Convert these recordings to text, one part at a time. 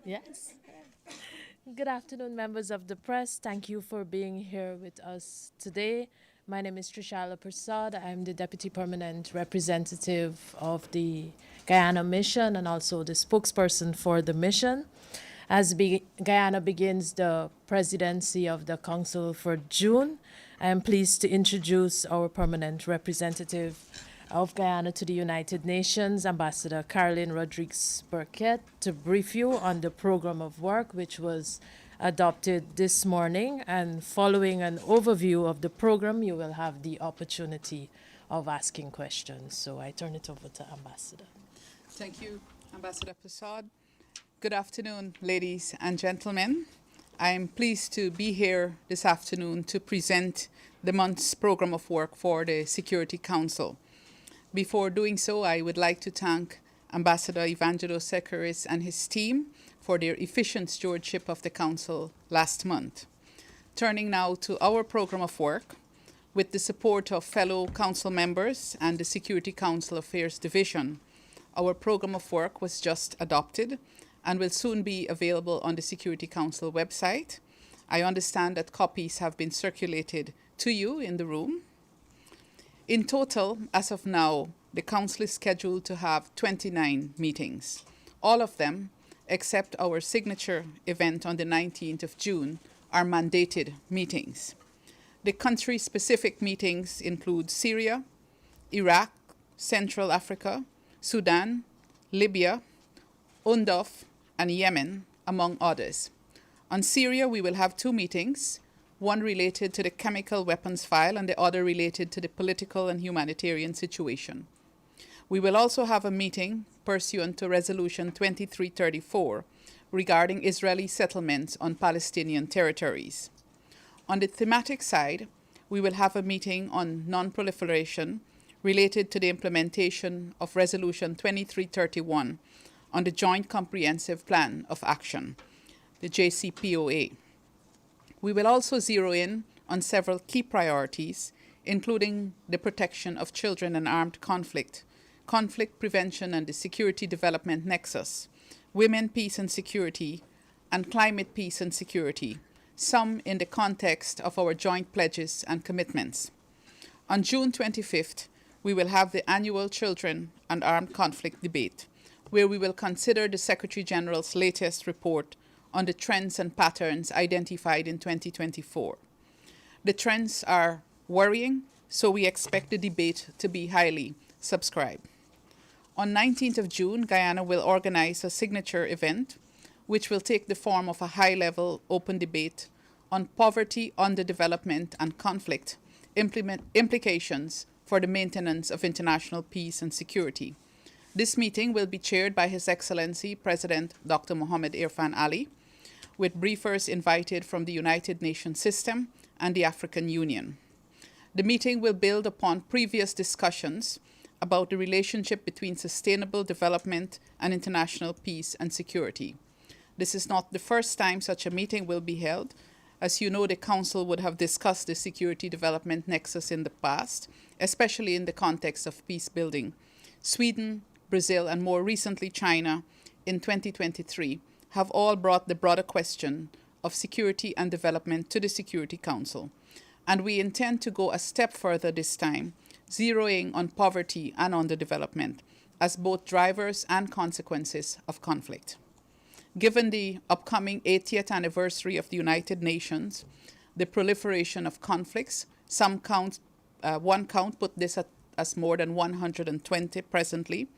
Yes. Good afternoon, members of the press. Thank you for being here with us today. My name is Trishala Prasad. I'm the Deputy Permanent Representative of the Guyana Mission and also the spokesperson for the mission. Guyana begins the presidency of the Council for June, I am pleased to introduce our permanent representative of Guyana to the United Nations, Ambassador Carolyn Rodrigues-Birkett, to brief you on the program of work which was adopted this morning. And following an overview of the program, you will have the opportunity of asking questions. So I turn it over to Ambassador. Thank you, Ambassador Prasad. Good afternoon, ladies and gentlemen. I am pleased to be here this afternoon to present the month's program of work for the Security Council. Before doing so, I would like to thank Ambassador Evangelos Sekaris and his team for their efficient stewardship of the Council last month. Turning now to our program of work, with the support of fellow Council members and the Security Council Affairs Division, our program of work was just adopted and will soon be available on the Security Council website. I understand that copies have been circulated to you in the room. In total, as of now, the Council is scheduled to have 29 meetings. All of them, except our signature event on the 19th of June, are mandated meetings. The country-specific meetings include Syria, Iraq, Central Africa, Sudan, Libya, UNDOF, and Yemen, among others. On Syria, we will have two meetings, one related to the chemical weapons file and the other related to the political and humanitarian situation. We will also have a meeting pursuant to Resolution 2334 regarding Israeli settlements on Palestinian territories. On the thematic side, we will have a meeting on non-proliferation related to the implementation of Resolution 2331 on the Joint Comprehensive Plan of Action, the JCPOA. We will also zero in on several key priorities, including the protection of children in armed conflict, conflict prevention and the security development nexus, women, peace and security, and climate peace and security, some in the context of our joint pledges and commitments. On June 25th, we will have the annual Children and Armed Conflict debate, where we will consider the Secretary General's latest report on the trends and patterns identified in 2024. The trends are worrying, so we expect the debate to be highly subscribed. On 19th of June, Guyana will organize a signature event, which will take the form of a high-level open debate on poverty, underdevelopment, and conflict implications for the maintenance of international peace and security. This meeting will be chaired by His Excellency President Dr. Mohammed Irfan Ali, with briefers invited from the United Nations system and the African Union. The meeting will build upon previous discussions about the relationship between sustainable development and international peace and security. This is not the first time such a meeting will be held. As you know, the Council would have discussed the security development nexus in the past, especially in the context of peace building. Sweden, Brazil, and more recently China in 2023 have all brought the broader question of security and development to the Security Council. And we intend to go a step further this time, zeroing on poverty and underdevelopment as both drivers and consequences of conflict. Given the upcoming 80th anniversary of the United Nations, the proliferation of conflicts, one count put this as more than 120 presently,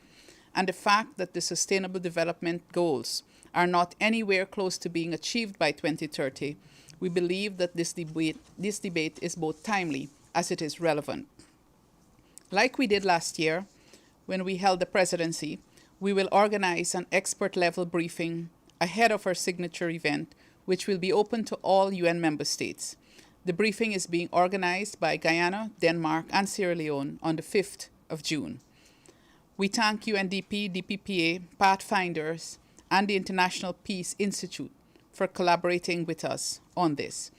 and the fact that the Sustainable Development Goals are not anywhere close to being achieved by 2030, we believe that this debate is both timely as it is relevant. Like we did last year, when we held the presidency, we will organize an expert-level briefing ahead of our signature event, which will be open to all UN member states. The briefing is being organized by Guyana, Denmark, and Sierra Leone on the 5th of June. We thank UNDP, DPPA, Pathfinders, and the International Peace Institute for collaborating with us on this.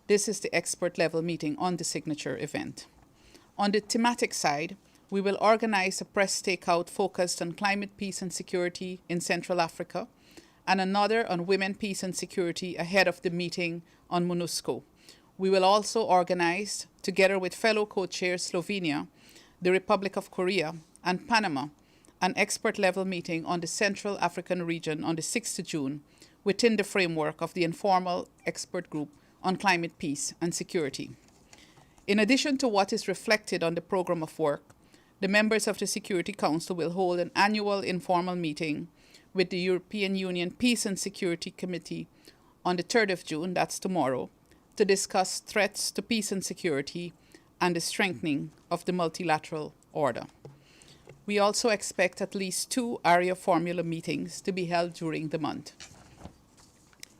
This is the expert-level meeting on the signature event. On the thematic side, we will organize a press stakeout focused on climate, peace, and security in Central Africa, and another on women, peace and security ahead of the meeting on MONUSCO. We will also organize, together with fellow co-chairs Slovenia, the Republic of Korea, and Panama, an expert-level meeting on the Central African region on the 6th of June within the framework of the informal expert group on climate peace and security. In addition to what is reflected on the program of work, the members of the Security Council will hold an annual informal meeting with the European Union Peace and Security Committee on the 3rd of June, that's tomorrow, to discuss threats to peace and security and the strengthening of the multilateral order. We also expect at least 2 area formula meetings to be held during the month.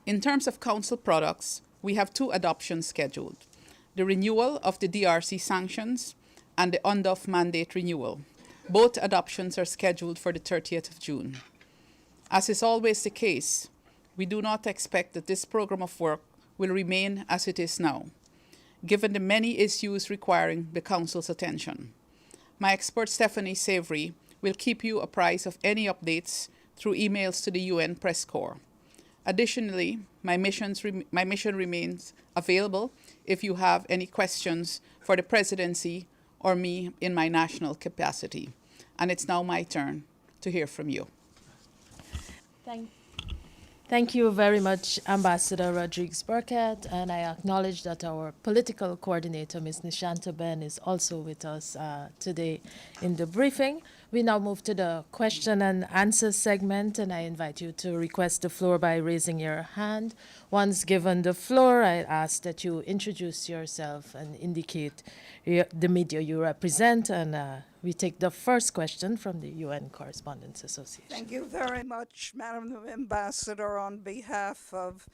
In terms of Council products, we have 2 adoptions scheduled: the renewal of the DRC sanctions and the UNDOF mandate renewal. Both adoptions are scheduled for the 30th of June. As is always the case, we do not expect that this program of work will remain as it is now, given the many issues requiring the Council's attention. My expert Stephanie Savory will keep you apprised of any updates through emails to the UN Press Corps. Additionally, my mission remains available if you have any questions for the presidency or me in my national capacity. And it's now my turn to hear from you. Thank you very much, Ambassador Rodrigues-Birkett, and I acknowledge that our political coordinator, Ms. Nishanta Ben, is also with us today in the briefing. We now move to the question and answer segment, and I invite you to request the floor by raising your hand. Once given the floor, I ask that you introduce yourself and indicate the media you represent, and we take the first question from the UN Correspondents Association. Thank you very much, Madam Ambassador, on behalf of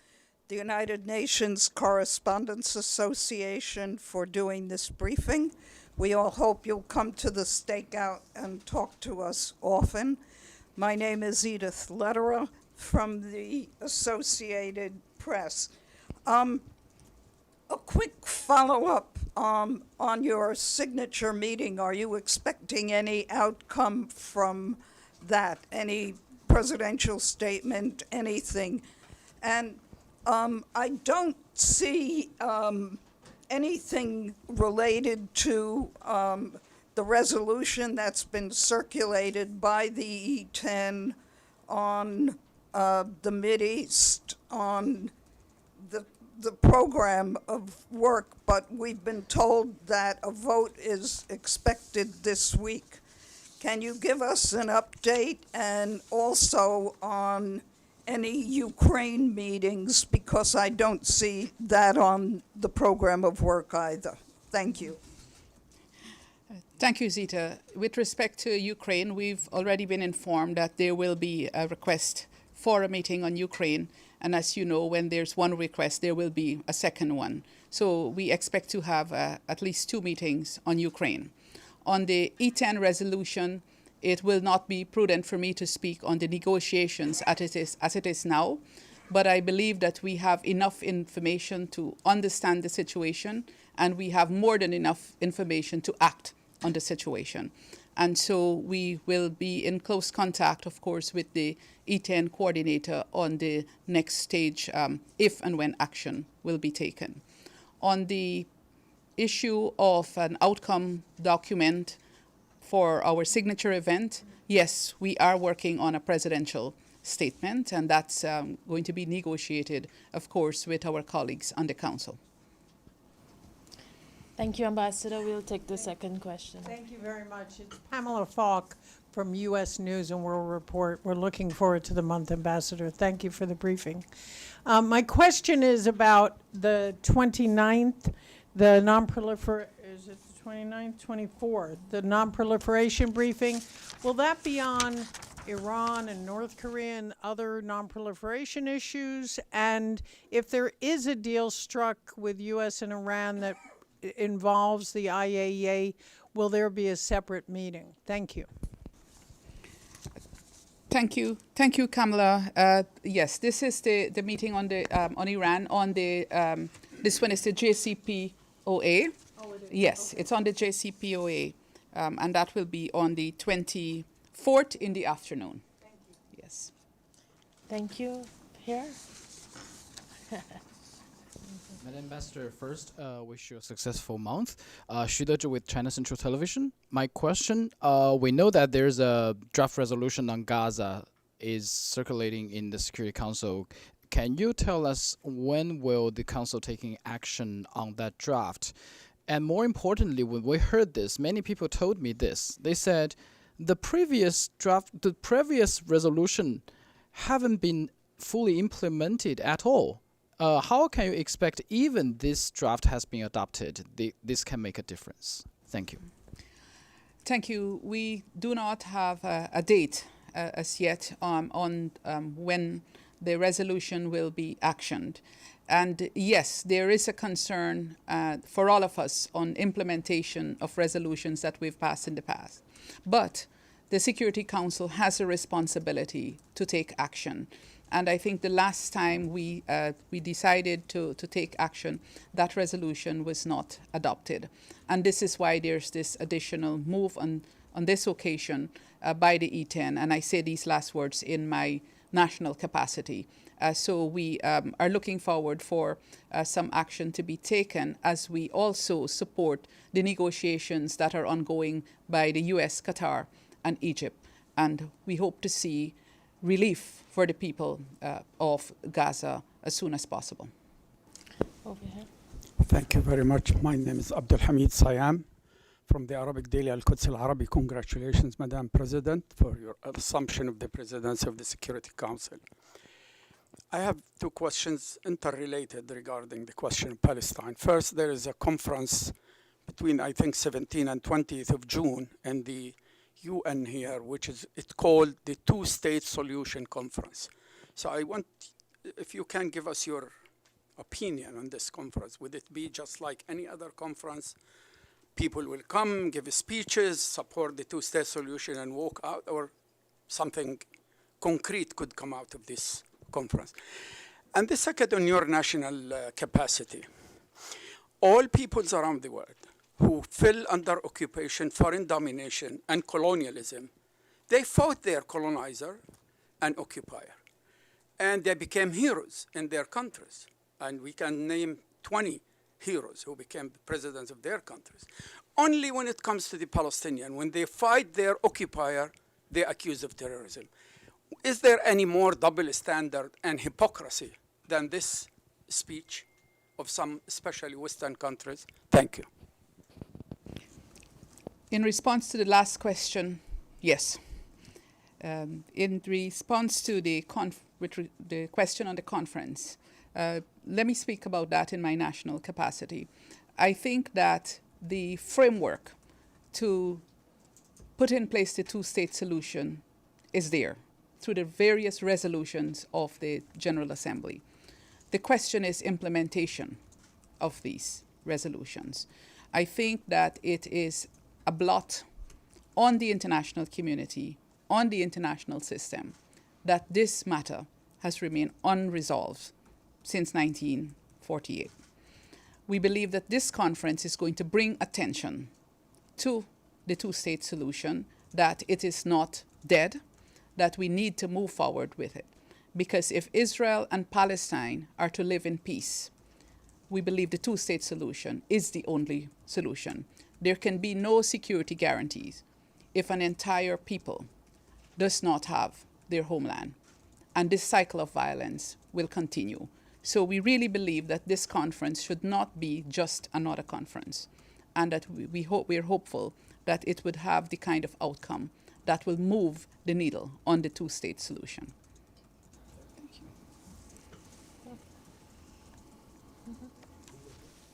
the United Nations Correspondents Association for doing this briefing. We all hope you'll come to the stakeout and talk to us often. My name is Edith Lederer from the Associated Press. A quick follow-up on your signature meeting. Are you expecting any outcome from that? Any presidential statement, anything? And I don't see anything related to the resolution that's been circulated by the E10 on the Mideast, on the program of work, but we've been told that a vote is expected this week. Can you give us an update, and also on any Ukraine meetings, because I don't see that on the program of work either? Thank you. Thank you, Zita. With respect to Ukraine, we've already been informed that there will be a request for a meeting on Ukraine. And as you know, when there's one request, there will be a second one. So we expect to have at least 2 meetings on Ukraine. On the E10 resolution, it will not be prudent for me to speak on the negotiations as it is now, but I believe that we have enough information to understand the situation, and we have more than enough information to act on the situation. And so we will be in close contact, of course, with the E10 coordinator on the next stage, if and when action will be taken. On the issue of an outcome document for our signature event, yes, we are working on a presidential statement, and that's going to be negotiated, of course, with our colleagues on the Council. Thank you, Ambassador. We'll take the second question. Thank you very much. It's Pamela Falk from U.S. News and World Report. We're looking forward to the month, Ambassador. Thank you for the briefing. My question is about the 29th, the is it the 29th, 24th, the non-proliferation briefing. Will that be on Iran and North Korea and other non-proliferation issues? And if there is a deal struck with U.S. and Iran that involves the IAEA, will there be a separate meeting? Thank you. Thank you, Kamala. Yes, this is the meeting on the on Iran on the this one is the JCPOA. Oh, it is. Yes, okay. It's on the JCPOA, and that will be on the 24th in the afternoon. Thank you. Yes. Thank you. Here. Madam Ambassador, first, wish you a successful month. Shida with China Central Television. My question, we know that there's a draft resolution on Gaza is circulating in the Security Council. Can you tell us when will the Council taking action on that draft? And more importantly, when we heard this, many people told me this. They said the previous resolution haven't been fully implemented at all. How can you expect even this draft has been adopted, this can make a difference? Thank you. Thank you. We do not have a date as yet on when the resolution will be actioned. And yes, there is a concern for all of us on implementation of resolutions that we've passed in the past. But the Security Council has a responsibility to take action. And I think the last time we decided to take action, that resolution was not adopted. And this is why there's this additional move on this occasion by the E10. And I say these last words in my national capacity. So we are looking forward for some action to be taken as we also support the negotiations that are ongoing by the US, Qatar, and Egypt. And we hope to see relief for the people of Gaza as soon as possible. Over here. Thank you very much. My name is Abdul Hamid Sayam from the Arabic daily Al-Quds Al-Arabi. Congratulations, Madam President, for your assumption of the presidency of the Security Council. I have two questions interrelated regarding the question of Palestine. First, there is a conference between, I think, 17th and 20th of June in the UN here, which is it's called the Two-State Solution Conference. So I want, if you can give us your opinion on this conference. Would it be just like any other conference? People will come, give speeches, support the two-state solution and walk out, or something concrete could come out of this conference? And the second, on your national capacity. All peoples around the world who fell under occupation, foreign domination, and colonialism, they fought their colonizer and occupier. And they became heroes in their countries. And we can name 20 heroes who became the presidents of their countries. Only when it comes to the Palestinian, when they fight their occupier, they're accused of terrorism. Is there any more double standard and hypocrisy than this speech of some, especially Western countries? Thank you. In response to the last question, yes. In response to the question on the conference, let me speak about that in my national capacity. I think that the framework to put in place the two-state solution is there through the various resolutions of the General Assembly. The question is implementation of these resolutions. I think that it is a blot on the international community, on the international system, that this matter has remained unresolved since 1948. We believe that this conference is going to bring attention to the two-state solution, that it is not dead, that we need to move forward with it. Because if Israel and Palestine are to live in peace, we believe the two-state solution is the only solution. There can be no security guarantees if an entire people does not have their homeland. And this cycle of violence will continue. So we really believe that this conference should not be just another conference, and that we're hopeful that it would have the kind of outcome that will move the needle on the two-state solution. Thank you.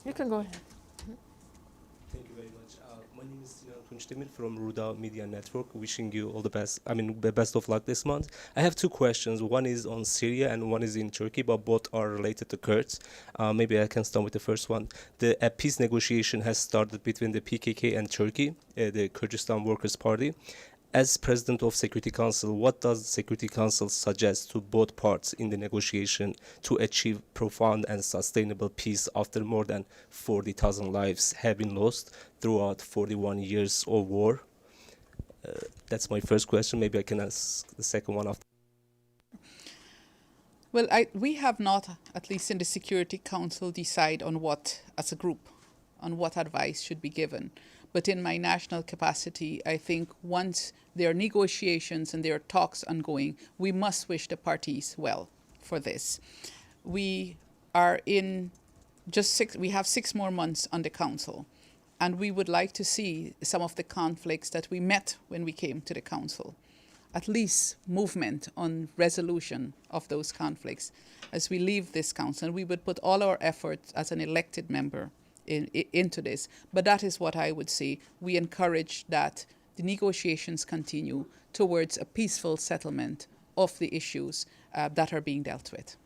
You can go ahead. Thank you very much. My name is Sinan Tunçdemir from Ruda Media Network. Wishing you all the best. The best of luck this month. I have two questions. One is on Syria and one is in Turkey, but both are related to Kurds. Maybe I can start with the first one. A peace negotiation has started between the PKK and Turkey, the Kurdistan Workers' Party. As President of Security Council, what does the Security Council suggest to both parts in the negotiation to achieve profound and sustainable peace after more than 40,000 lives have been lost throughout 41 years of war? That's my first question. Maybe I can ask the second one after. Well, we have not, at least in the Security Council, decide on what, as a group, on what advice should be given. But in my national capacity, I think once there are negotiations and there are talks ongoing, we must wish the parties well for this. We are in we have 6 more months on the council, and we would like to see some of the conflicts that we met when we came to the council, at least movement on resolution of those conflicts as we leave this council. And we would put all our efforts as an elected member into this. But that is what I would say. We encourage that the negotiations continue towards a peaceful settlement of the issues that are being dealt with.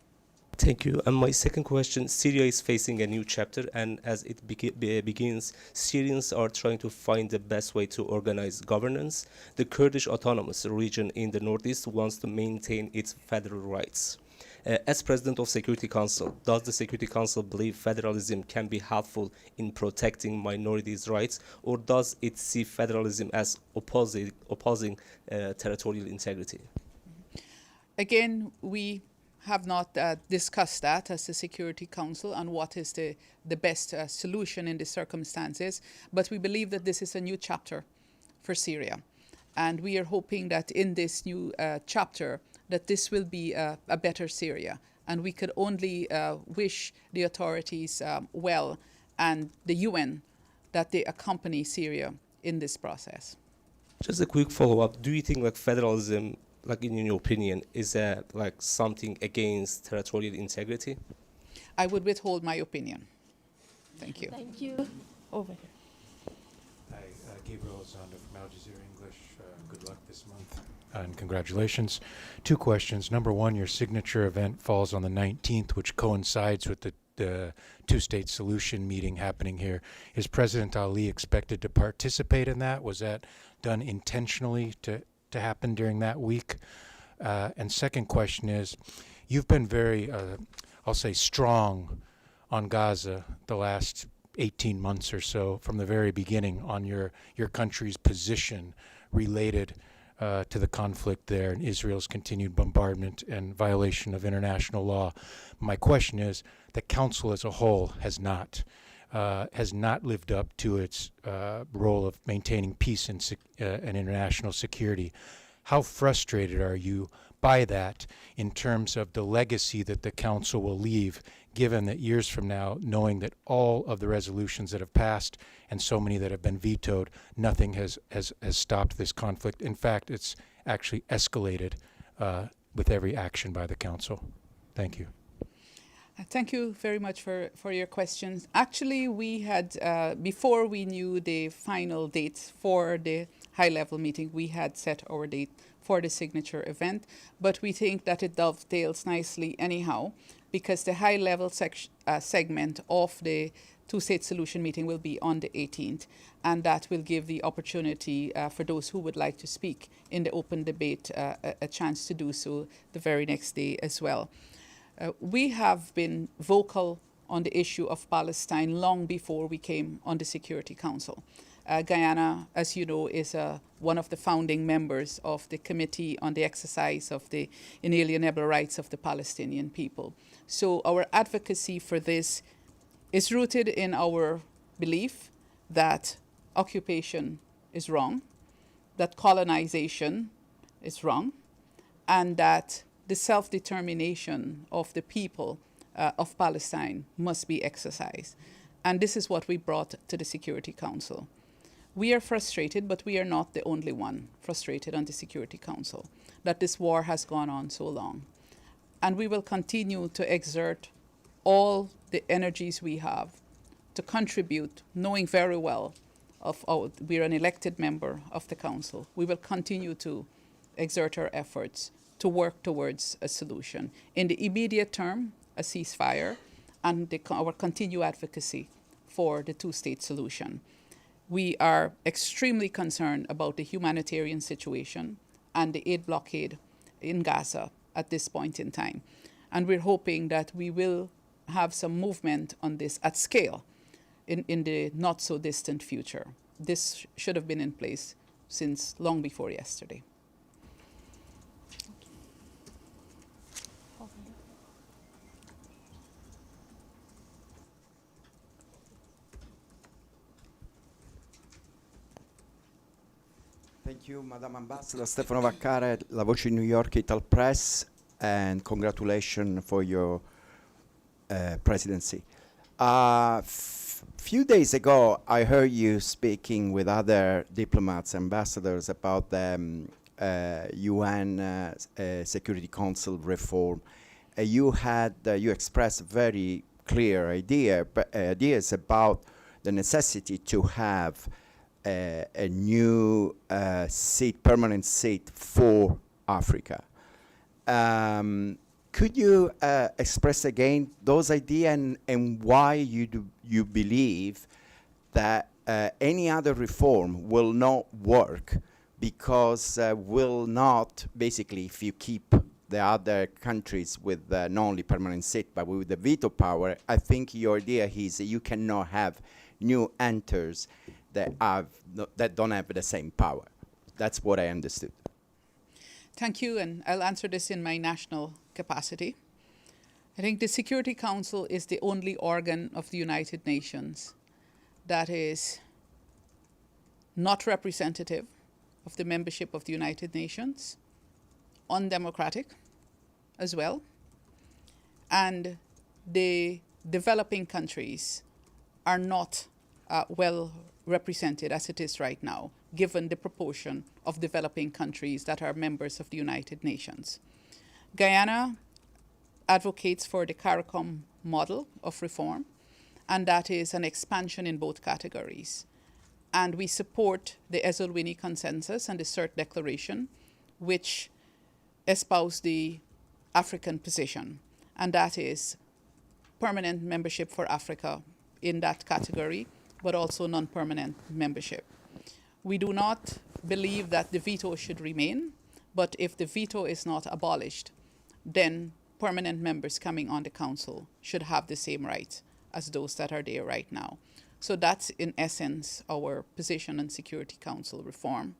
Thank you. And my second question, Syria is facing a new chapter, and as it begins, Syrians are trying to find the best way to organize governance. The Kurdish autonomous region in the northeast wants to maintain its federal rights. As President of Security Council, does the Security Council believe federalism can be helpful in protecting minorities' rights, or does it see federalism as opposing territorial integrity? Again, we have not discussed that as the Security Council and what is the best solution in the circumstances, but we believe that this is a new chapter for Syria. And we are hoping that in this new chapter, that this will be a better Syria. And we could only wish the authorities well, and the UN, that they accompany Syria in this process. Just a quick follow-up. Do you think like federalism, like in your opinion, is like something against territorial integrity? I would withhold my opinion. Thank you. Thank you. Over here. Hi, Gabriel Zonda from Al Jazeera English. Good luck this month and congratulations. 2 questions. Number 1, your signature event falls on the 19th, which coincides with the two-state solution meeting happening here. Is President Ali expected to participate in that? Was that done intentionally to happen during that week? And second question is, you've been very, I'll say, strong on Gaza the last 18 months or so, from the very beginning, on your country's position related to the conflict there and Israel's continued bombardment and violation of international law. My question is, the Council as a whole has not lived up to its role of maintaining peace and international security. How frustrated are you by that in terms of the legacy that the Council will leave, given that years from now, knowing that all of the resolutions that have passed and so many that have been vetoed, nothing has stopped this conflict? In fact, it's actually escalated with every action by the Council. Thank you. Thank you very much for your questions. Actually, we had, before we knew the final date for the high-level meeting, we had set our date for the signature event, but we think that it dovetails nicely anyhow, because the high-level segment of the two-state solution meeting will be on the 18th, and that will give the opportunity for those who would like to speak in the open debate a chance to do so the very next day as well. We have been vocal on the issue of Palestine long before we came on the Security Council. Guyana, as you know, is one of the founding members of the Committee on the Exercise of the Inalienable Rights of the Palestinian People. So our advocacy for this is rooted in our belief that occupation is wrong, that colonization is wrong, and that the self-determination of the people of Palestine must be exercised. And this is what we brought to the Security Council. We are frustrated, but we are not the only one frustrated on the Security Council, that this war has gone on so long. And we will continue to exert all the energies we have to contribute, knowing very well we're an elected member of the Council. We will continue to exert our efforts to work towards a solution. In the immediate term, a ceasefire, and our continued advocacy for the two-state solution. We are extremely concerned about the humanitarian situation and the aid blockade in Gaza at this point in time. And we're hoping that we will have some movement on this at scale in the not so distant future. This should have been in place since long before yesterday. Thank you, Madam Ambassador. Stefano Vaccaro, La Voce New York Ital Press, and congratulations for your presidency. Few days ago, I heard you speaking with other diplomats, ambassadors about the UN Security Council reform. You expressed very clear ideas about the necessity to have a new permanent seat for Africa. Could you express again those ideas and why you believe that any other reform will not work, because will not, basically, if you keep the other countries with not only permanent seat but with the veto power, I think your idea is that you cannot have new enters that don't have the same power. That's what I understood. Thank you, and I'll answer this in my national capacity. I think the Security Council is the only organ of the United Nations that is not representative of the membership of the United Nations, undemocratic as well, and the developing countries are not well represented as it is right now, given the proportion of developing countries that are members of the United Nations. Guyana advocates for the CARICOM model of reform, and that is an expansion in both categories. And we support the Esselwini Consensus and the CERT Declaration, which espouse the African position, and that is permanent membership for Africa in that category, but also non-permanent membership. We do not believe that the veto should remain, but if the veto is not abolished, then permanent members coming on the council should have the same rights as those that are there right now. So that's, in essence, our position on Security Council reform.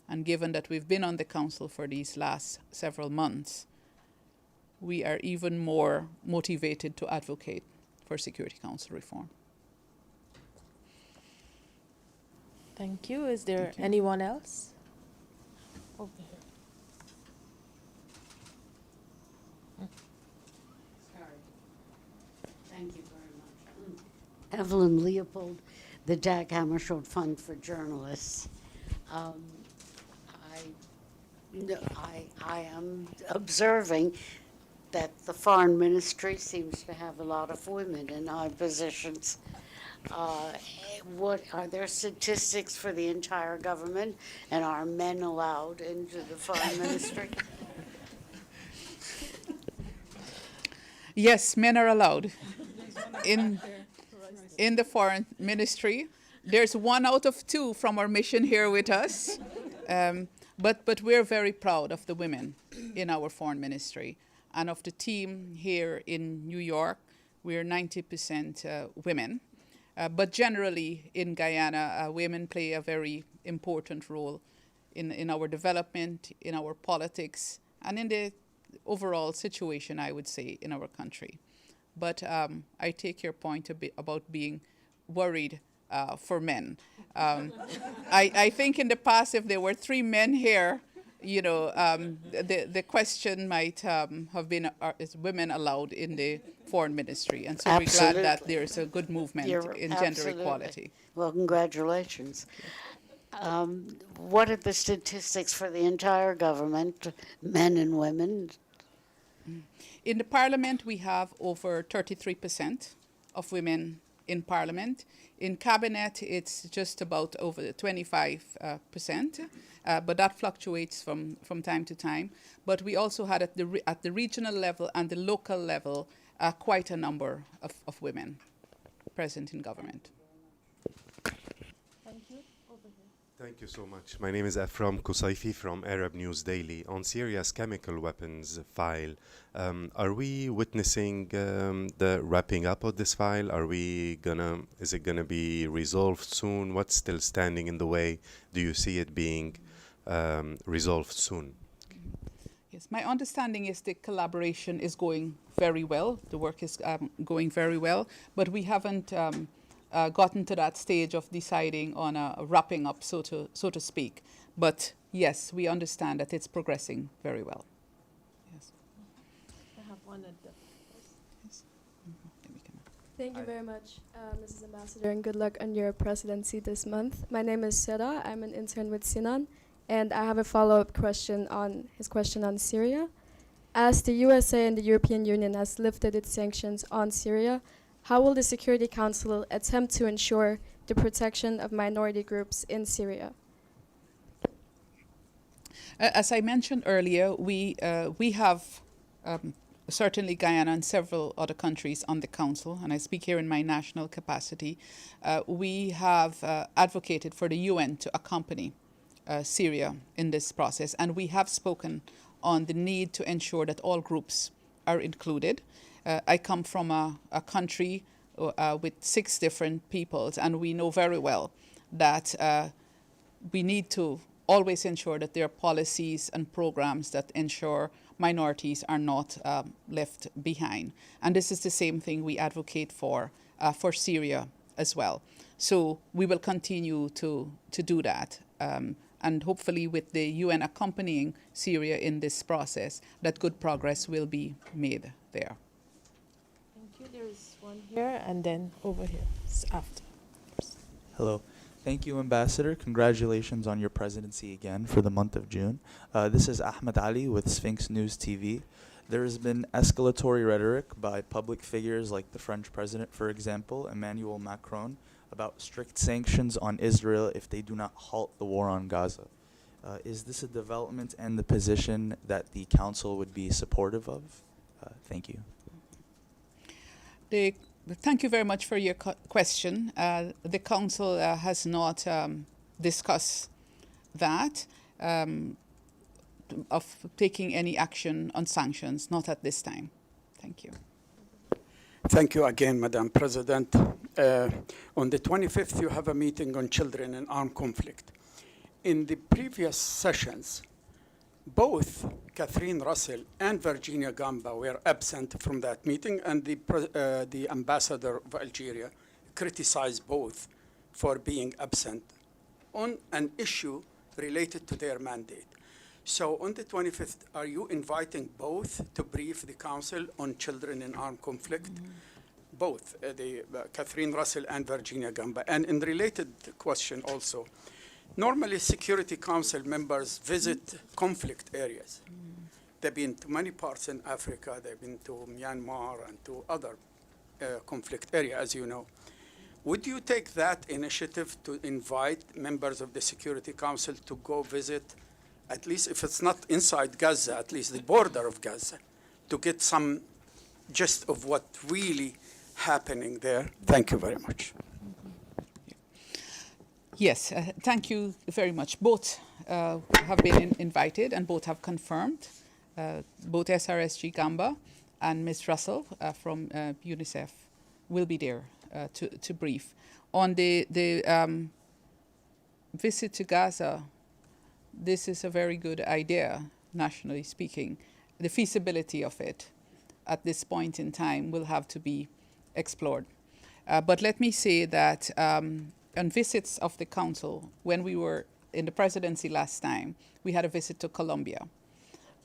And given that we've been on the council for these last several months, we are even more motivated to advocate for Security Council reform. Thank you. Is there anyone else? Over here. Thank you very much. Evelyn Leopold, the Dag Hammarskjöld Fund for Journalists. I am observing that the foreign ministry seems to have a lot of women in high positions. What are there statistics for the entire government, and are men allowed into the foreign ministry? Yes, men are allowed in the foreign ministry. There's 1 out of 2 from our mission here with us, but we're very proud of the women in our foreign ministry, and of the team here in New York. We're 90% women. But generally in Guyana, women play a very important role in our development, in our politics, and in the overall situation, I would say, in our country. But I take your point about being worried for men. I think in the past, if there were 3 men here, you know, the question might have been, is women allowed in the foreign ministry? And so Absolutely. we're glad that there's a good movement in gender Absolutely. equality. Well, congratulations. What are the statistics for the entire government, men and women? In the parliament, we have over 33% of women in parliament. In cabinet, it's just about over 25%, but that fluctuates from time to time. But we also had at the regional level and the local level quite a number of women present in government. Thank you. Over here. Thank you so much. My name is Afram Kusaifi from Arab News Daily. On Syria's chemical weapons file, are we witnessing the wrapping up of this file? Is it gonna be resolved soon? What's still standing in the way? Do you see it being resolved soon? Yes, my understanding is the collaboration is going very well. The work is going very well, but we haven't gotten to that stage of deciding on a wrapping up, so to speak. But yes, we understand that it's progressing very well. Yes. I have one at the Thank you very much, Mrs. Ambassador, and good luck on your presidency this month. My name is Sera. I'm an intern with Sinan, and I have a follow-up question on his question on Syria. As the USA and the European Union has lifted its sanctions on Syria, how will the Security Council attempt to ensure the protection of minority groups in Syria? As I mentioned earlier, we have certainly Guyana and several other countries on the council, and I speak here in my national capacity. We have advocated for the UN to accompany Syria in this process, and we have spoken on the need to ensure that all groups are included. I come from a country with 6 different peoples, and we know very well that we need to always ensure that there are policies and programs that ensure minorities are not left behind. And this is the same thing we advocate for Syria as well. So we will continue to do that. And hopefully with the UN accompanying Syria in this process, that good progress will be made there. Thank you. There is one here and then over here after. Hello. Thank you, Ambassador. Congratulations on your presidency again for the month of June. This is Ahmed Ali with Sphinx News TV. There has been escalatory rhetoric by public figures like the French president, for example, Emmanuel Macron, about strict sanctions on Israel if they do not halt the war on Gaza. Is this a development and the position that the Council would be supportive of? Thank you. Thank you very much for your question. The Council has not discussed that of taking any action on sanctions, not at this time. Thank you. Thank you again, Madam President. On the 25th, you have a meeting on children in armed conflict. In the previous sessions, both Catherine Russell and Virginia Gamba were absent from that meeting, and the ambassador of Algeria criticized both for being absent on an issue related to their mandate. So on the 25th, are you inviting both to brief the Council on children in armed conflict? Both, Catherine Russell and Virginia Gamba. And in related question also, normally Security Council members visit conflict areas. They've been to many parts in Africa. They've been to Myanmar and to other conflict areas, as you know. Would you take that initiative to invite members of the Security Council to go visit, at least if it's not inside Gaza, at least the border of Gaza, to get some gist of what really happening there? Thank you very much. Yes, thank you very much. Both have been invited and both have confirmed. Both SRSG Gamba and Ms. Russell from UNICEF will be there to brief. On the visit to Gaza, this is a very good idea, nationally speaking. The feasibility of it at this point in time will have to be explored. But let me say that on visits of the Council, when we were in the presidency last time, we had a visit to Colombia.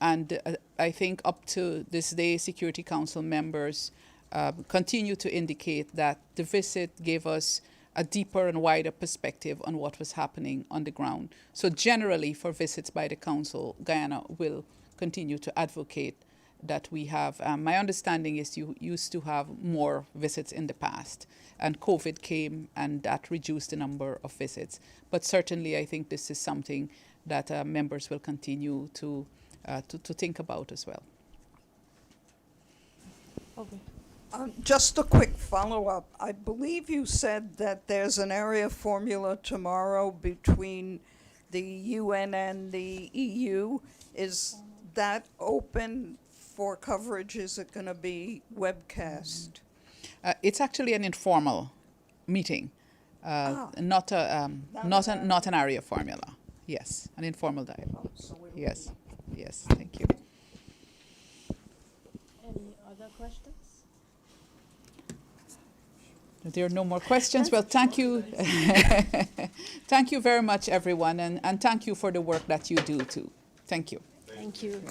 And I think up to this day, Security Council members continue to indicate that the visit gave us a deeper and wider perspective on what was happening on the ground. So generally, for visits by the Council, Guyana will continue to advocate that we have. My understanding is you used to have more visits in the past, and COVID came and that reduced the number of visits. But certainly, I think this is something that members will continue to think about as well. Okay. Just a quick follow-up. I believe you said that there's an area formula tomorrow between the UN and the EU. Is that open for coverage? Is it going to be webcast? It's actually an informal meeting, not an area formula. Yes, an informal dialogue. Yes, yes. Thank you. Any other questions? There are no more questions. Well, thank you. Thank you very much, everyone, and thank you for the work that you do, too. Thank you. Thank you.